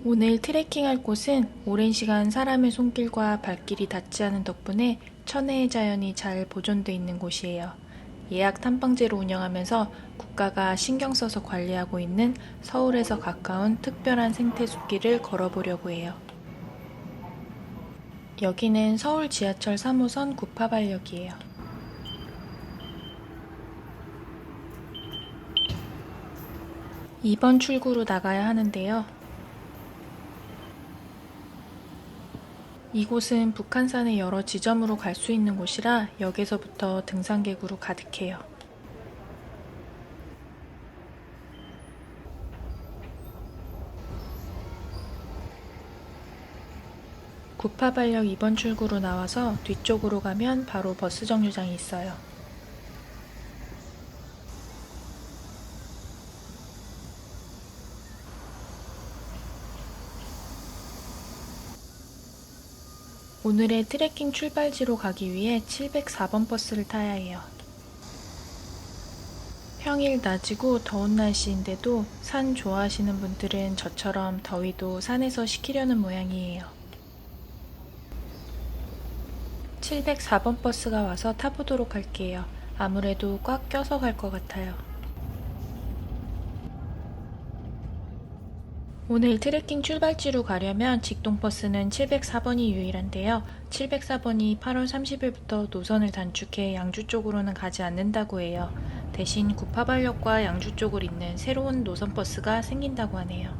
오늘 트레킹할 곳은 오랜 시간 사람의 손길과 발길이 닿지 않은 덕분에 천혜의 자연이 잘 보존돼 있는 곳이에요. 예약 탐방제로 운영하면서 국가가 신경 써서 관리하고 있는 서울에서 가까운 특별한 생태숲길을 걸어보려고 해요. 여기는 서울 지하철 3호선 구파발역이에요. 이번 출구로 나가야 하는데요. 이곳은 북한산의 여러 지점으로 갈 수 있는 곳이라 역에서부터 등산객으로 가득해요. 구파발역 2번 출구로 나와서 뒤쪽으로 가면 바로 버스 정류장이 있어요. 오늘의 트레킹 출발지로 가기 위해 704번 버스를 타야 해요. 평일 낮이고 더운 날씨인데도 산 좋아하시는 분들은 저처럼 더위도 산에서 식히려는 모양이에요. 704번 버스가 와서 타보도록 할게요. 아무래도 꽉 껴서 갈 것 같아요. 오늘 트레킹 출발지로 가려면 직동버스는 704번이 유일한데요. 704번이 8월 30일부터 노선을 단축해 양주 쪽으로는 가지 않는다고 해요. 대신 구파발역과 양주 쪽을 잇는 새로운 노선버스가 생긴다고 하네요.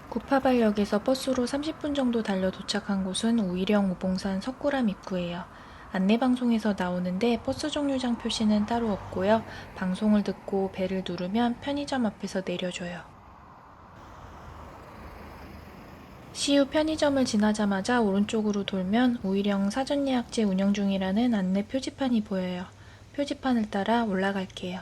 구파발역에서 버스로 30분 정도 달려 도착한 곳은 우이령 우봉산 석굴암 입구예요. 안내방송에서 나오는데 버스 정류장 표시는 따로 없고요. 방송을 듣고 벨을 누르면 편의점 앞에서 내려줘요. 시후 편의점을 지나자마자 오른쪽으로 돌면 우이령 사전예약제 운영 중이라는 안내 표지판이 보여요. 표지판을 따라 올라갈게요.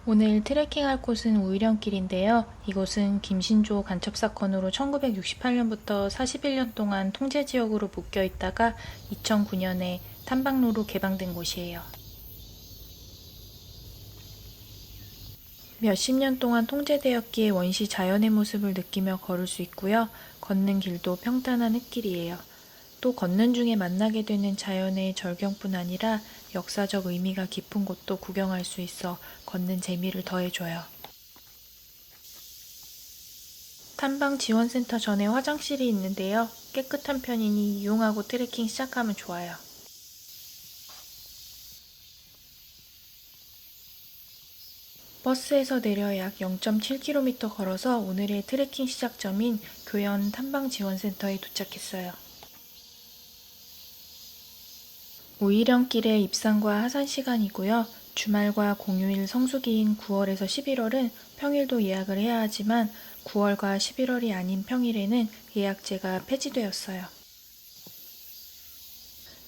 오늘 트레킹할 곳은 우이령길인데요. 이곳은 김신조 간첩 사건으로 1968년부터 41년 동안 통제지역으로 묶여 있다가 2009년에 탐방로로 개방된 곳이에요. 몇십 년 동안 통제되었기에 원시 자연의 모습을 느끼며 걸을 수 있고요. 걷는 길도 평탄한 흙길이에요. 또 걷는 중에 만나게 되는 자연의 절경뿐 아니라 역사적 의미가 깊은 곳도 구경할 수 있어 걷는 재미를 더해줘요. 탐방지원센터 전에 화장실이 있는데요. 깨끗한 편이니 이용하고 트레킹 시작하면 좋아요. 버스에서 내려 약 0.7km 걸어서 오늘의 트레킹 시작점인 교연 탐방지원센터에 도착했어요. 우이령길의 입산과 하산 시간이고요. 주말과 공휴일 성수기인 9월에서 11월은 평일도 예약을 해야 하지만 9월과 11월이 아닌 평일에는 예약제가 폐지되었어요.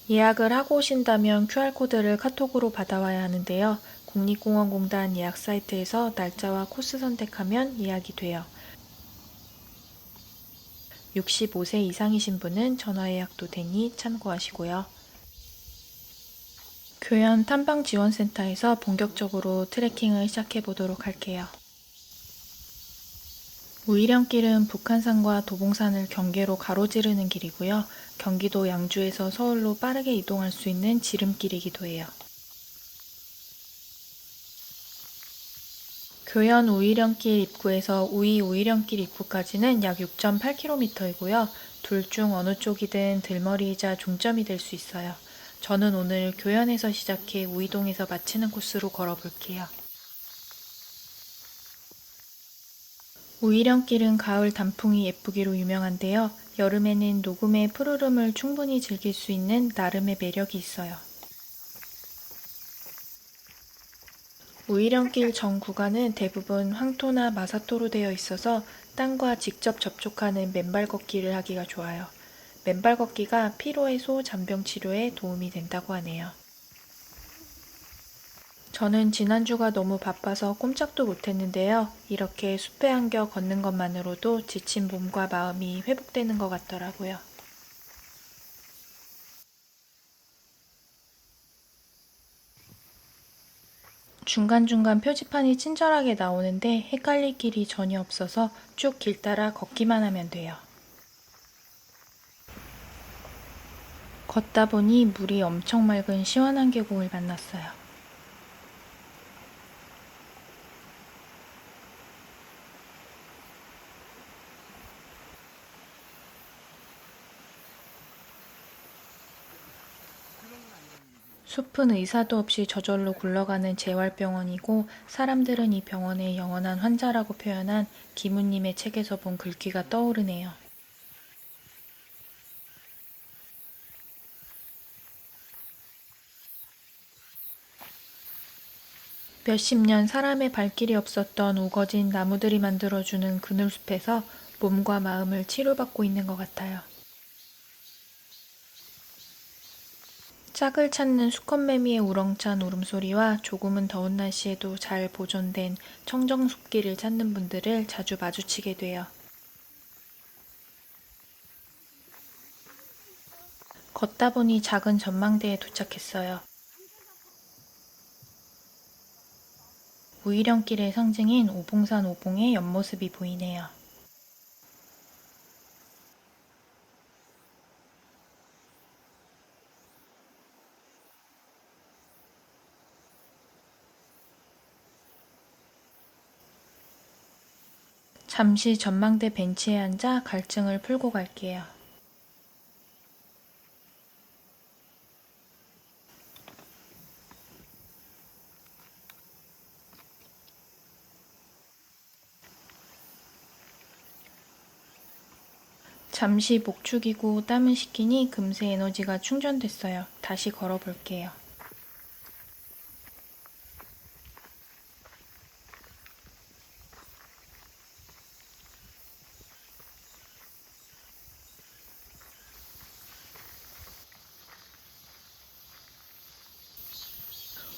예약을 하고 오신다면 QR코드를 카톡으로 받아와야 하는데요. 국립공원공단 예약 사이트에서 날짜와 코스 선택하면 예약이 돼요. 65세 이상이신 분은 전화 예약도 되니 참고하시고요. 교연 탐방지원센터에서 본격적으로 트레킹을 시작해 보도록 할게요. 우이령길은 북한산과 도봉산을 경계로 가로지르는 길이고요. 경기도 양주에서 서울로 빠르게 이동할 수 있는 지름길이기도 해요. 교연 우이령길 입구에서 우이령길 입구까지는 약 6.8km이고요. 둘 중 어느 쪽이든 들머리이자 종점이 될 수 있어요. 저는 오늘 교연에서 시작해 우이동에서 마치는 코스로 걸어볼게요. 우이령길은 가을 단풍이 예쁘기로 유명한데요. 여름에는 녹음의 푸르름을 충분히 즐길 수 있는 나름의 매력이 있어요. 우이령길 전 구간은 대부분 황토나 마사토로 되어 있어서 땅과 직접 접촉하는 맨발 걷기를 하기가 좋아요. 맨발 걷기가 피로 해소, 잔병 치료에 도움이 된다고 하네요. 저는 지난주가 너무 바빠서 꼼짝도 못했는데요. 이렇게 숲에 안겨 걷는 것만으로도 지친 몸과 마음이 회복되는 것 같더라고요. 중간중간 표지판이 친절하게 나오는데 헷갈릴 길이 전혀 없어서 쭉 길 따라 걷기만 하면 돼요. 걷다 보니 물이 엄청 맑은 시원한 계곡을 만났어요. 숲은 의사도 없이 저절로 굴러가는 재활병원이고 사람들은 이 병원의 영원한 환자라고 표현한 김우님의 책에서 본 글귀가 떠오르네요. 몇십 년 사람의 발길이 없었던 우거진 나무들이 만들어주는 그늘숲에서 몸과 마음을 치료받고 있는 것 같아요. 짝을 찾는 수컷매미의 우렁찬 울음소리와 조금은 더운 날씨에도 잘 보존된 청정숲길을 찾는 분들을 자주 마주치게 돼요. 걷다 보니 작은 전망대에 도착했어요. 우이령길의 상징인 오봉산 오봉의 옆모습이 보이네요. 잠시 전망대 벤치에 앉아 갈증을 풀고 갈게요. 잠시 목 축이고 땀을 식히니 금세 에너지가 충전됐어요. 다시 걸어볼게요.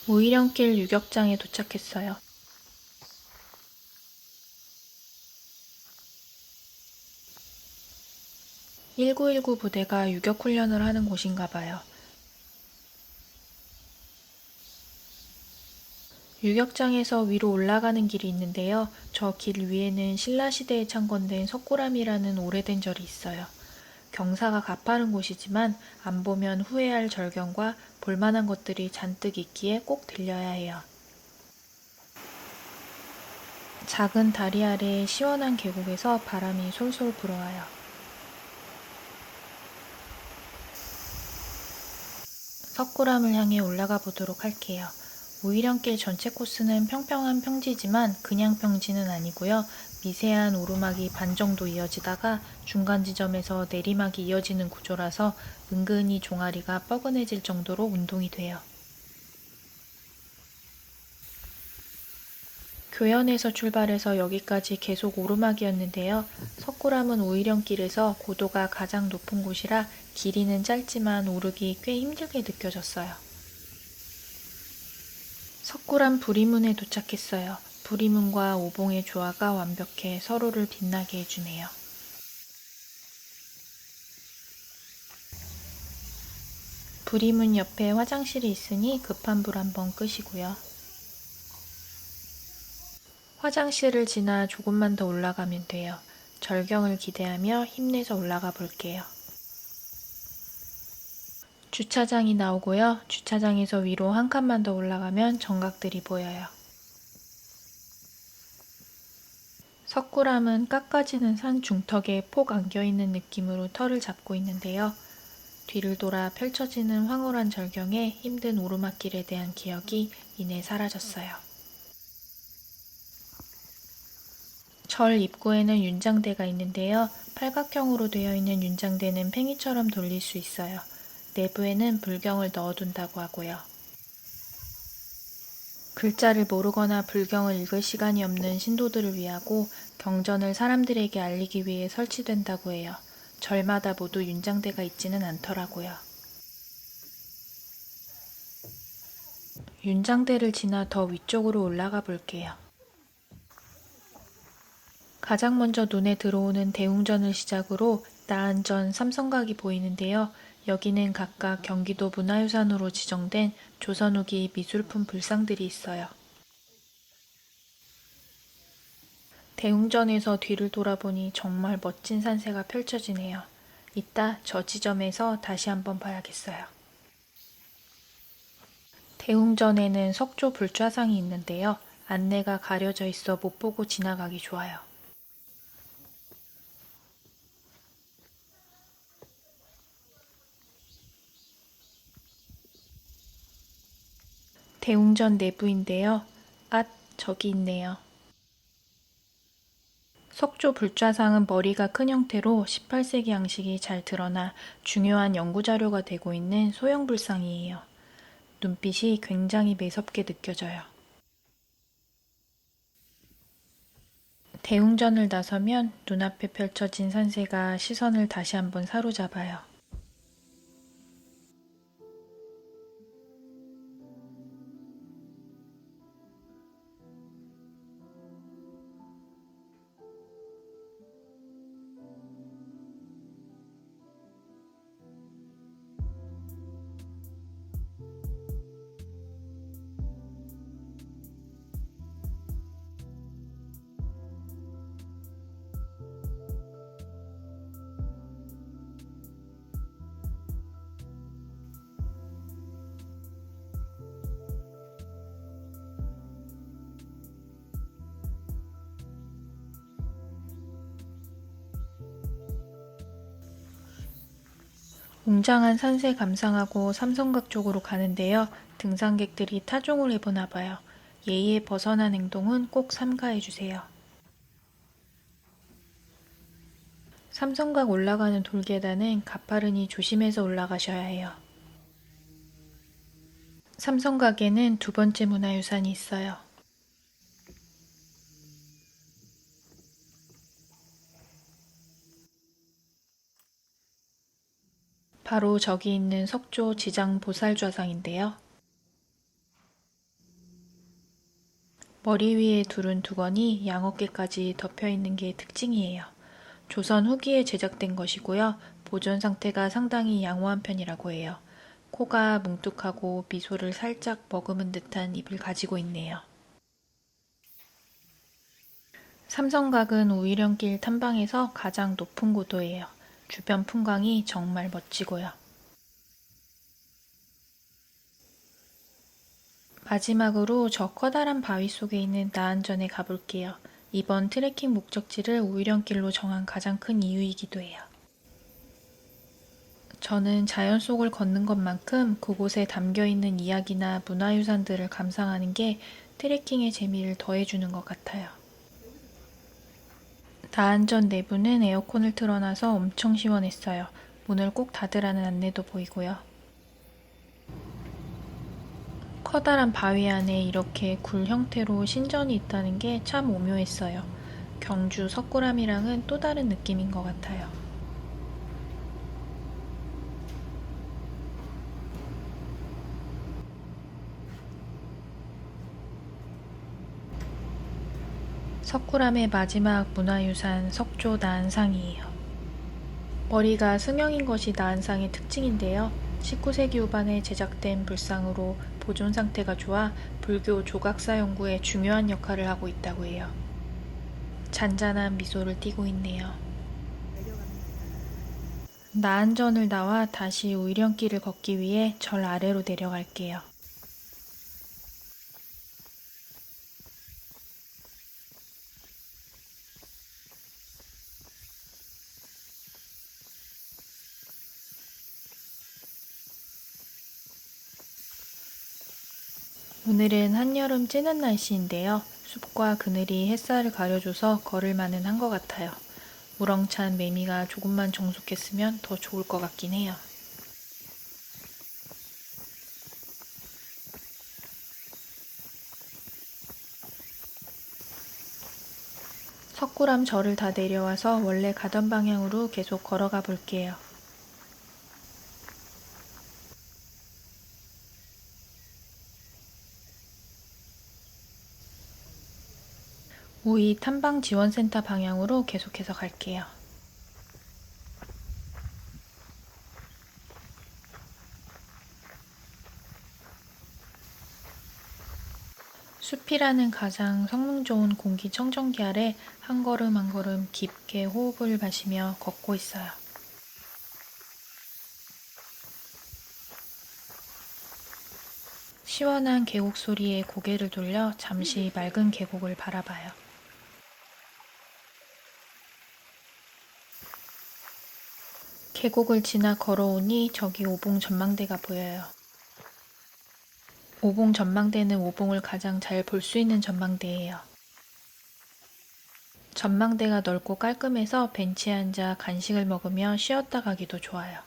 우이령길 유격장에 도착했어요. 1919 부대가 유격훈련을 하는 곳인가 봐요. 유격장에서 위로 올라가는 길이 있는데요. 저 길 위에는 신라시대에 창건된 석굴암이라는 오래된 절이 있어요. 경사가 가파른 곳이지만 안 보면 후회할 절경과 볼만한 것들이 잔뜩 있기에 꼭 들려야 해요. 작은 다리 아래의 시원한 계곡에서 바람이 솔솔 불어와요. 석굴암을 향해 올라가 보도록 할게요. 우이령길 전체 코스는 평평한 평지지만 그냥 평지는 아니고요. 미세한 오르막이 반 정도 이어지다가 중간 지점에서 내리막이 이어지는 구조라서 은근히 종아리가 뻐근해질 정도로 운동이 돼요. 교연에서 출발해서 여기까지 계속 오르막이었는데요. 석굴암은 우이령길에서 고도가 가장 높은 곳이라 길이는 짧지만 오르기 꽤 힘들게 느껴졌어요. 석굴암 부리문에 도착했어요. 부리문과 오봉의 조화가 완벽해 서로를 빛나게 해주네요. 부리문 옆에 화장실이 있으니 급한 불 한번 끄시고요. 화장실을 지나 조금만 더 올라가면 돼요. 절경을 기대하며 힘내서 올라가 볼게요. 주차장이 나오고요. 주차장에서 위로 한 칸만 더 올라가면 정각들이 보여요. 석굴암은 깎아지는 산 중턱에 폭 안겨있는 느낌으로 털을 잡고 있는데요. 뒤를 돌아 펼쳐지는 황홀한 절경에 힘든 오르막길에 대한 기억이 이내 사라졌어요. 절 입구에는 윤장대가 있는데요. 팔각형으로 되어 있는 윤장대는 팽이처럼 돌릴 수 있어요. 내부에는 불경을 넣어둔다고 하고요. 글자를 모르거나 불경을 읽을 시간이 없는 신도들을 위하고 경전을 사람들에게 알리기 위해 설치된다고 해요. 절마다 모두 윤장대가 있지는 않더라고요. 윤장대를 지나 더 위쪽으로 올라가 볼게요. 가장 먼저 눈에 들어오는 대웅전을 시작으로 나안전, 삼성각이 보이는데요. 여기는 각각 경기도 문화유산으로 지정된 조선 후기 미술품 불상들이 있어요. 대웅전에서 뒤를 돌아보니 정말 멋진 산세가 펼쳐지네요. 이따 저 지점에서 다시 한번 봐야겠어요. 대웅전에는 석조 불좌상이 있는데요. 안내가 가려져 있어 못 보고 지나가기 좋아요. 대웅전 내부인데요. 저기 있네요. 석조 불좌상은 머리가 큰 형태로 18세기 양식이 잘 드러나 중요한 연구자료가 되고 있는 소형 불상이에요. 눈빛이 굉장히 매섭게 느껴져요. 대웅전을 나서면 눈앞에 펼쳐진 산세가 시선을 다시 한번 사로잡아요. 웅장한 산세 감상하고 삼성각 쪽으로 가는데요. 등산객들이 타종을 해보나 봐요. 예의에 벗어난 행동은 꼭 삼가해주세요. 삼성각 올라가는 돌계단은 가파르니 조심해서 올라가셔야 해요. 삼성각에는 두 번째 문화유산이 있어요. 바로 저기 있는 석조 지장 보살좌상인데요. 머리 위에 두른 두건이 양어깨까지 덮여있는 게 특징이에요. 조선 후기에 제작된 것이고요. 보존 상태가 상당히 양호한 편이라고 해요. 코가 뭉툭하고 미소를 살짝 머금은 듯한 입을 가지고 있네요. 삼성각은 우이령길 탐방에서 가장 높은 고도예요. 주변 풍광이 정말 멋지고요. 마지막으로 저 커다란 바위 속에 있는 나안전에 가볼게요. 이번 트레킹 목적지를 우이령길로 정한 가장 큰 이유이기도 해요. 저는 자연 속을 걷는 것만큼 그곳에 담겨있는 이야기나 문화유산들을 감상하는 게 트레킹의 재미를 더해주는 것 같아요. 나안전 내부는 에어컨을 틀어놔서 엄청 시원했어요. 문을 꼭 닫으라는 안내도 보이고요. 커다란 바위 안에 이렇게 굴 형태로 신전이 있다는 게 참 오묘했어요. 경주 석굴암이랑은 또 다른 느낌인 것 같아요. 석굴암의 마지막 문화유산 석조 나안상이에요. 머리가 승형인 것이 나안상의 특징인데요. 19세기 후반에 제작된 불상으로 보존 상태가 좋아 불교 조각사 연구에 중요한 역할을 하고 있다고 해요. 잔잔한 미소를 띠고 있네요. 나안전을 나와 다시 우이령길을 걷기 위해 절 아래로 내려갈게요. 오늘은 한여름 찌는 날씨인데요. 숲과 그늘이 햇살을 가려줘서 걸을 만은 한 것 같아요. 우렁찬 매미가 조금만 정숙했으면 더 좋을 것 같긴 해요. 석굴암 절을 다 내려와서 원래 가던 방향으로 계속 걸어가 볼게요. 우이 탐방지원센터 방향으로 계속해서 갈게요. 숲이라는 가장 성능 좋은 공기청정기 아래 한 걸음 한 걸음 깊게 호흡을 마시며 걷고 있어요. 시원한 계곡 소리에 고개를 돌려 잠시 맑은 계곡을 바라봐요. 계곡을 지나 걸어오니 저기 오봉 전망대가 보여요. 오봉 전망대는 오봉을 가장 잘 볼 수 있는 전망대예요. 전망대가 넓고 깔끔해서 벤치에 앉아 간식을 먹으며 쉬었다 가기도 좋아요.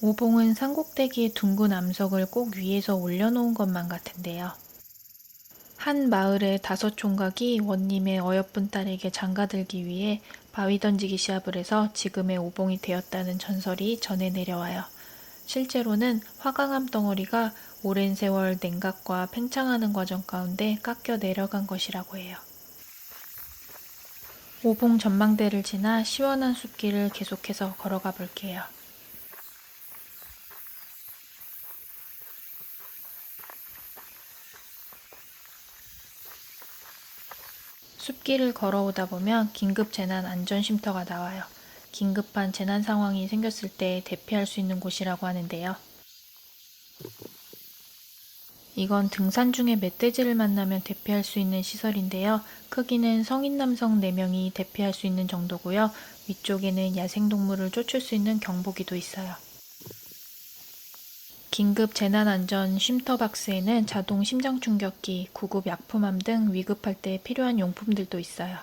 오봉은 산꼭대기에 둥근 암석을 꼭 위에서 올려놓은 것만 같은데요. 한 마을의 5총각이 원님의 어여쁜 딸에게 장가들기 위해 바위 던지기 시합을 해서 지금의 오봉이 되었다는 전설이 전해 내려와요. 실제로는 화강암 덩어리가 오랜 세월 냉각과 팽창하는 과정 가운데 깎여 내려간 것이라고 해요. 오봉 전망대를 지나 시원한 숲길을 계속해서 걸어가 볼게요. 숲길을 걸어오다 보면 긴급 재난 안전 쉼터가 나와요. 긴급한 재난 상황이 생겼을 때 대피할 수 있는 곳이라고 하는데요. 이건 등산 중에 멧돼지를 만나면 대피할 수 있는 시설인데요. 크기는 성인 남성 4명이 대피할 수 있는 정도고요. 위쪽에는 야생동물을 쫓을 수 있는 경보기도 있어요. 긴급 재난안전 쉼터 박스에는 자동 심장충격기, 구급 약품함 등 위급할 때 필요한 용품들도 있어요.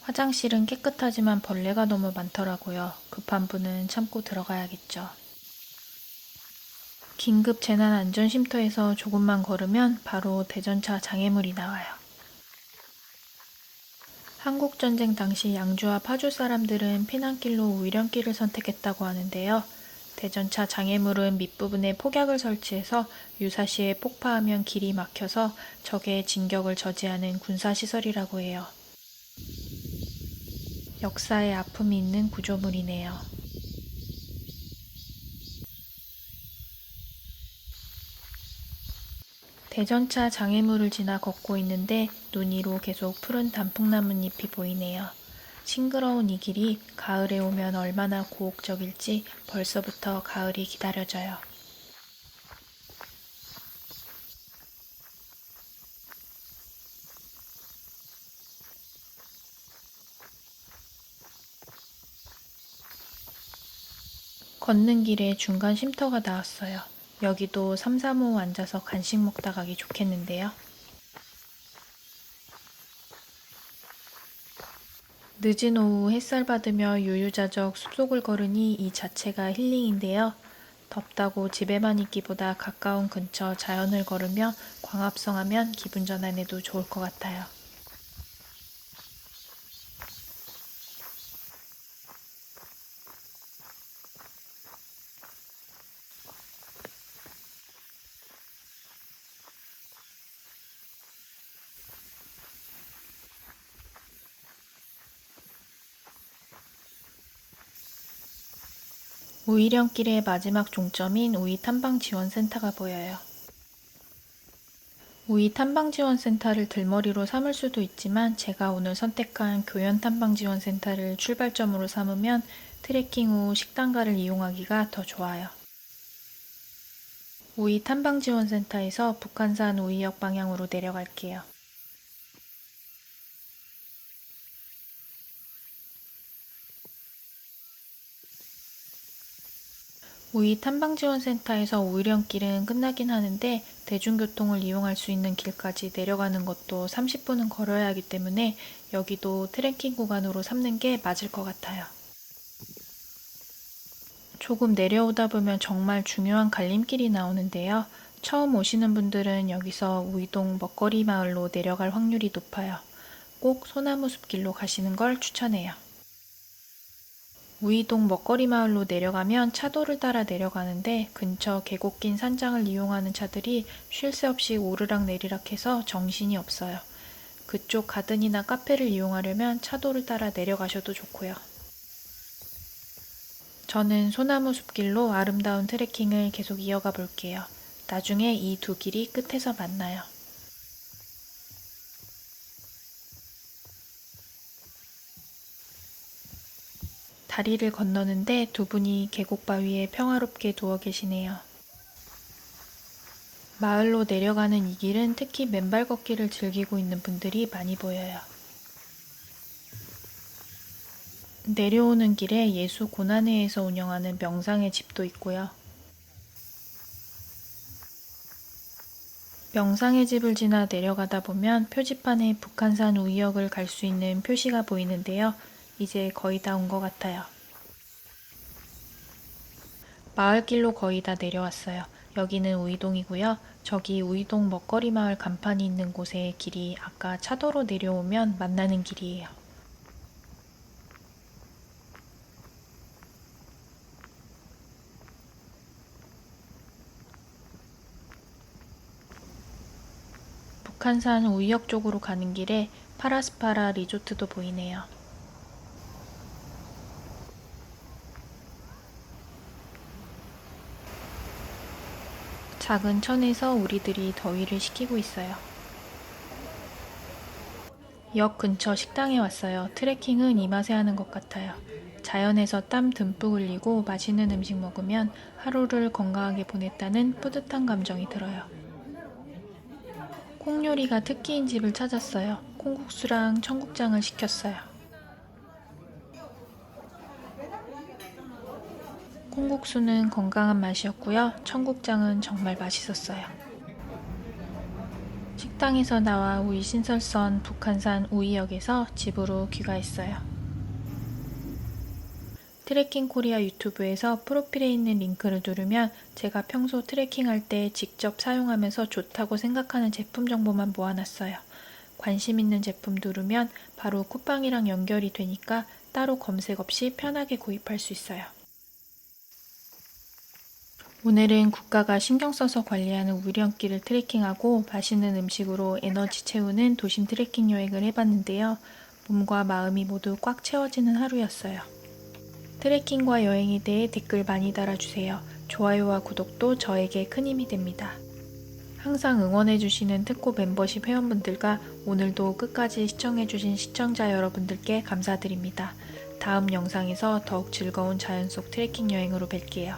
화장실은 깨끗하지만 벌레가 너무 많더라고요. 급한 분은 참고 들어가야겠죠. 긴급 재난안전쉼터에서 조금만 걸으면 바로 대전차 장애물이 나와요. 한국전쟁 당시 양주와 파주 사람들은 피난길로 우이령길을 선택했다고 하는데요. 대전차 장애물은 밑부분에 폭약을 설치해서 유사시에 폭파하면 길이 막혀서 적의 진격을 저지하는 군사시설이라고 해요. 역사에 아픔이 있는 구조물이네요. 대전차 장애물을 지나 걷고 있는데 눈 위로 계속 푸른 단풍나뭇잎이 보이네요. 싱그러운 이 길이 가을에 오면 얼마나 고혹적일지 벌써부터 가을이 기다려져요. 걷는 길에 중간 쉼터가 나왔어요. 여기도 3, 3호 앉아서 간식 먹다 가기 좋겠는데요. 늦은 오후 햇살 받으며 유유자적 숲속을 걸으니 이 자체가 힐링인데요. 덥다고 집에만 있기보다 가까운 근처 자연을 걸으며 광합성하면 기분 전환에도 좋을 것 같아요. 우이령길의 마지막 종점인 우이탐방지원센터가 보여요. 우이탐방지원센터를 들머리로 삼을 수도 있지만 제가 오늘 선택한 교연탐방지원센터를 출발점으로 삼으면 트레킹 후 식당가를 이용하기가 더 좋아요. 우이탐방지원센터에서 북한산 우이역 방향으로 내려갈게요. 우이 탐방지원센터에서 우이령길은 끝나긴 하는데 대중교통을 이용할 수 있는 길까지 내려가는 것도 30분은 걸어야 하기 때문에 여기도 트레킹 구간으로 삼는 게 맞을 것 같아요. 조금 내려오다 보면 정말 중요한 갈림길이 나오는데요. 처음 오시는 분들은 여기서 우이동 먹거리 마을로 내려갈 확률이 높아요. 꼭 소나무 숲길로 가시는 걸 추천해요. 우이동 먹거리 마을로 내려가면 차도를 따라 내려가는데 근처 계곡 낀 산장을 이용하는 차들이 쉴 새 없이 오르락 내리락 해서 정신이 없어요. 그쪽 가든이나 카페를 이용하려면 차도를 따라 내려가셔도 좋고요. 저는 소나무 숲길로 아름다운 트레킹을 계속 이어가 볼게요. 나중에 이 두 길이 끝에서 만나요. 다리를 건너는데 두 분이 계곡 바위에 평화롭게 누워 계시네요. 마을로 내려가는 이 길은 특히 맨발 걷기를 즐기고 있는 분들이 많이 보여요. 내려오는 길에 예수 고난회에서 운영하는 명상의 집도 있고요. 명상의 집을 지나 내려가다 보면 표지판에 북한산 우이역을 갈 수 있는 표시가 보이는데요. 이제 거의 다 온 것 같아요. 마을길로 거의 다 내려왔어요. 여기는 우이동이고요. 저기 우이동 먹거리 마을 간판이 있는 곳의 길이 아까 차도로 내려오면 만나는 길이에요. 북한산 우이역 쪽으로 가는 길에 파라스파라 리조트도 보이네요. 작은 천에서 우리들이 더위를 식히고 있어요. 역 근처 식당에 왔어요. 트레킹은 이 맛에 하는 것 같아요. 자연에서 땀 듬뿍 흘리고 맛있는 음식 먹으면 하루를 건강하게 보냈다는 뿌듯한 감정이 들어요. 콩요리가 특기인 집을 찾았어요. 콩국수랑 청국장을 시켰어요. 콩국수는 건강한 맛이었고요. 청국장은 정말 맛있었어요. 식당에서 나와 우이 신설선 북한산 우이역에서 집으로 귀가했어요. 트레킹 코리아 유튜브에서 프로필에 있는 링크를 누르면 제가 평소 트레킹할 때 직접 사용하면서 좋다고 생각하는 제품 정보만 모아놨어요. 관심 있는 제품 누르면 바로 쿠팡이랑 연결이 되니까 따로 검색 없이 편하게 구입할 수 있어요. 오늘은 국가가 신경 써서 관리하는 우령길을 트레킹하고 맛있는 음식으로 에너지 채우는 도심 트레킹 여행을 해봤는데요. 몸과 마음이 모두 꽉 채워지는 하루였어요. 트레킹과 여행에 대해 댓글 많이 달아주세요. 좋아요와 구독도 저에게 큰 힘이 됩니다. 항상 응원해주시는 특고 멤버십 회원분들과 오늘도 끝까지 시청해주신 시청자 여러분들께 감사드립니다. 다음 영상에서 더욱 즐거운 자연 속 트레킹 여행으로 뵐게요.